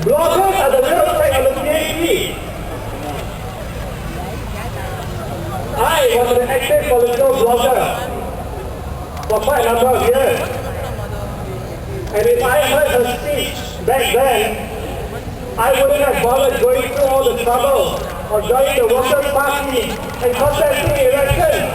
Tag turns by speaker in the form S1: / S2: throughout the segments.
S1: Bloggers are the real threat on the PAP. I was an active political blogger for quite a number of years. And if I heard her speech back then, I wouldn't have bothered going through all the trouble of joining the Workers' Party and contesting elections.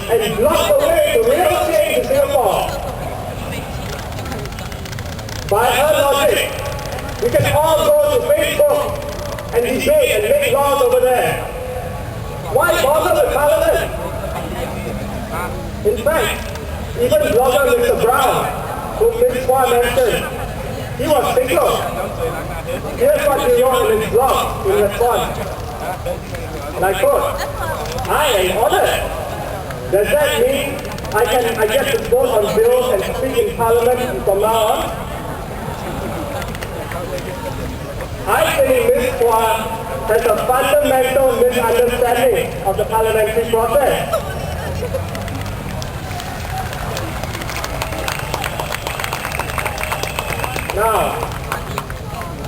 S1: And block the way to real change in Singapore. By her logic, we can all go to Facebook and debate and make laws over there. Why bother the Parliament? In fact, even blogger Mr. Brown, who Ms. Hua mentioned, he was tickled. Here's what he wrote in his blog in response. And I quote, "I am honored. Does that mean I get to vote on bills and speak in Parliament from now on?" I think Ms. Hua has a fundamental misunderstanding of the parliamentary process. Now,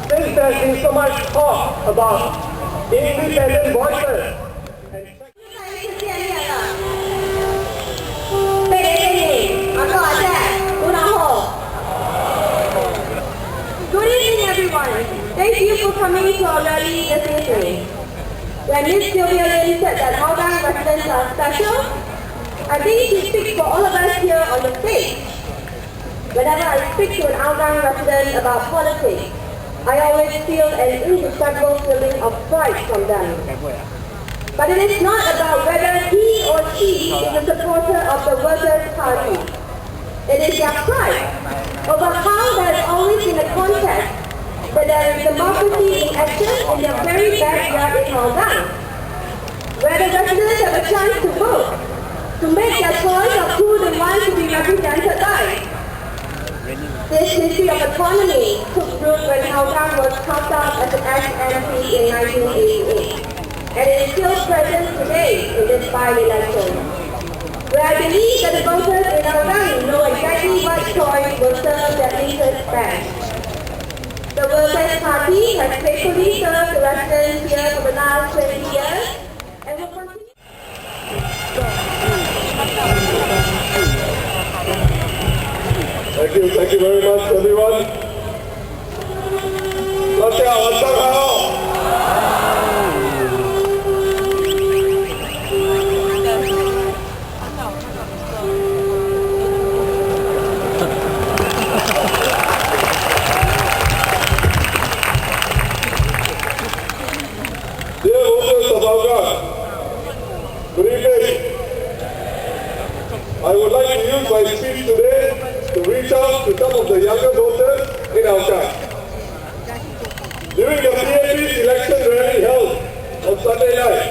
S1: since there's been so much talk about independent voices,
S2: thank you for coming to our rally this evening. When Ms. Sylvia Lin said that Hougang residents are special, I think she speaks for all of us here on the stage. Whenever I speak to an Hougang resident about politics, I always feel an indescribable feeling of pride from them. But it is not about whether he or she is a supporter of the Workers' Party. It is their pride over how there has always been a contest that there is democracy in action in their very backyard in Hougang, where the residents have a chance to vote, to make their choice of who they want to be represented by. This history of autonomy took root when Hougang was carved out as an SNP in 1988, and it is still present today in this by-election, where I believe that the voters in Hougang know exactly what choice will serve their interests best. The Workers' Party has faithfully served the residents here for the last 20 years and will continue.
S1: Thank you very much, everyone. I would like to use my speech today to reach out to some of the younger voters in Hougang. During the PAP's election rally held on Sunday night,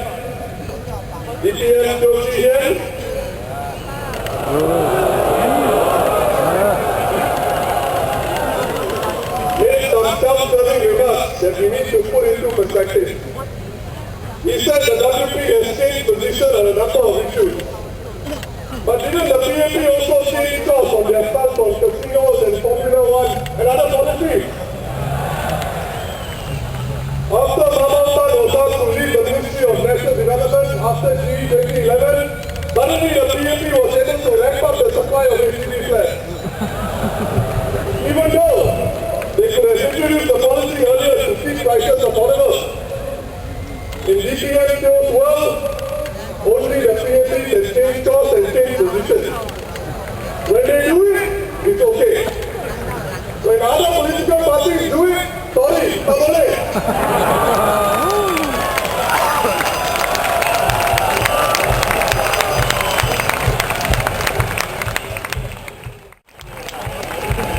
S1: DPM Joshi Hian made some self-serving remarks that we need to put into perspective. He said the WP has changed position on a number of issues. But didn't the PAP also change course on their stance on casinos and Formula One and other policies? After Mama Tan was asked to leave the Ministry of National Development after GE 2011, suddenly the PAP was able to ramp up the supply of HDB flats. Even though they could have introduced the policy earlier to keep prices affordable. In DPM's world, only the PAP can change course and change position. When they do it, it's okay. When other political parties do it, sorry, tak boleh.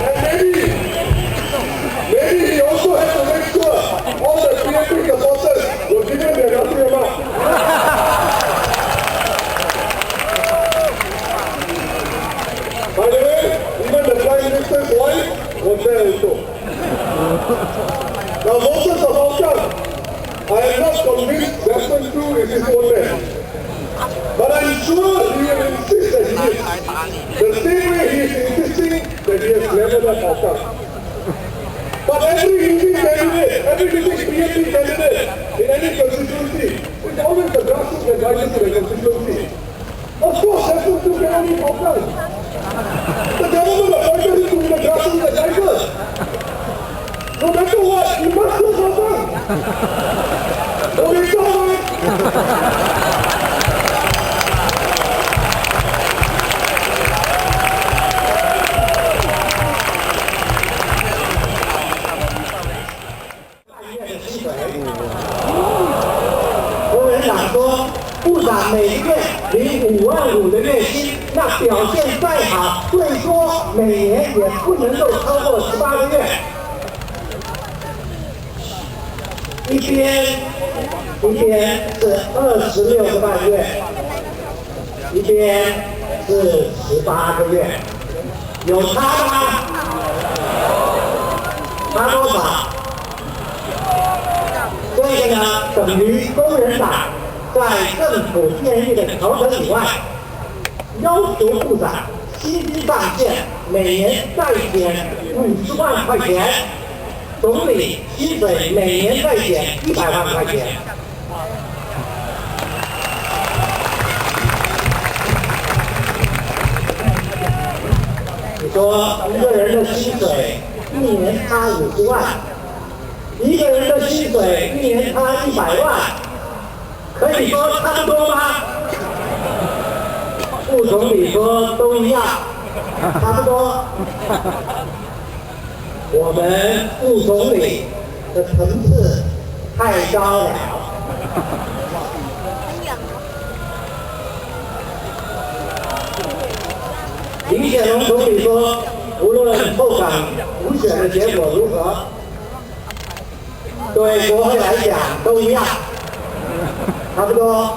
S1: And maybe he also has to make sure all the PAP supporters will give him their healthy amount. By the way, convince Desmond Tutu is his own man. But I'm sure he will insist that he is. The same way he is insisting that he has never done Hougang. But every Indian candidate, every district PMP candidate in any constituency, it's always the grassroots that guides to the constituency. Of course, Desmond Tutu cannot be Hougang. The government appointed him to be the grassroots advisor. No matter what, he must do Hougang. Okay, so
S3: 国民党说，部长每个月领5.5万的月薪，那表现再好，最多每年也不能够超过18个月。一边是26个半月，一边是18个月，有差吗？差多少？这个呢，等于工人党在政府建议的调整以外，要求部长薪资上限每年再减50万块钱，总理薪水每年再减100万块钱。你说一个人的薪水一年差50万。一个人的薪水一年差100万，可以说差不多吗？副总理说都一样，差不多。我们副总理的层次太高了。林显龙总理说，无论后港补选的结果如何，对国会来讲都一样，差不多。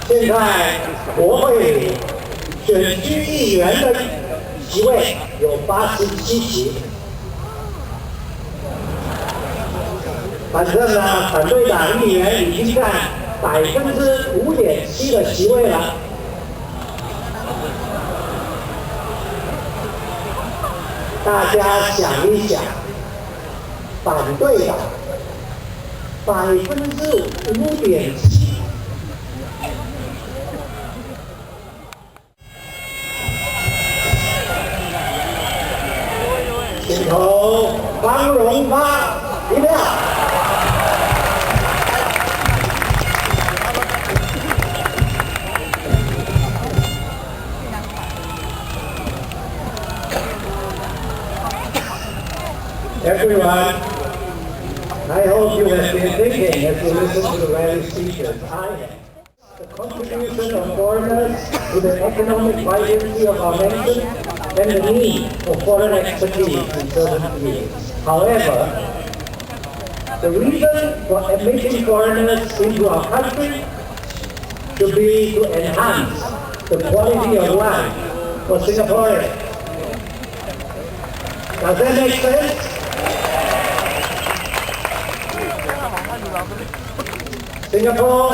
S3: 现在国会里选区议员的席位有87席，反正呢，反对党议员已经占5.7%的席位了。大家想一想，反对党5.7%，请投方荣发1票。Everyone, I hope you have been thinking as you listen to the rally speeches I have. The contribution of foreigners to the economic vibrancy of our nation and the need for foreign expertise in certain fields. However, the reason for admitting foreigners into our country should be to enhance the quality of life for Singaporeans. Does that make sense? Singapore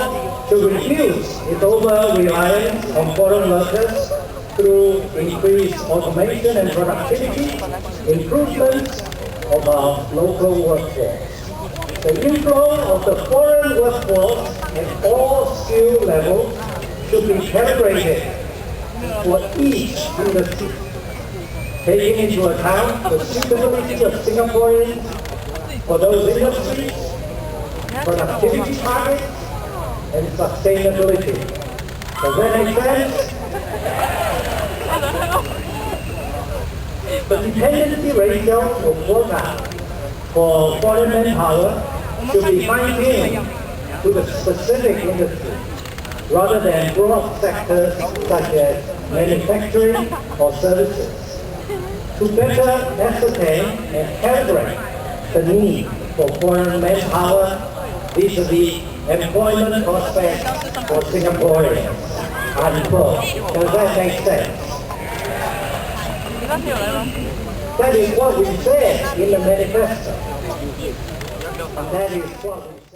S3: should reduce its over-reliance on foreign workers through increased automation and productivity, improvements of our local workforce. The inflow of the foreign workforce at all skill levels should be calibrated for each industry, taking into account the suitability of Singaporeans for those industries, productivity targets, and sustainability. Does that make sense? The dependency ratio of quota for foreign manpower should be fine-tuned to the specific industry, rather than broad sectors such as manufacturing or services, to better ascertain and calibrate the need for foreign manpower vis-a-vis employment prospects for Singaporeans. Unquote. Does that make sense? That is what we said in the manifesto. And that is what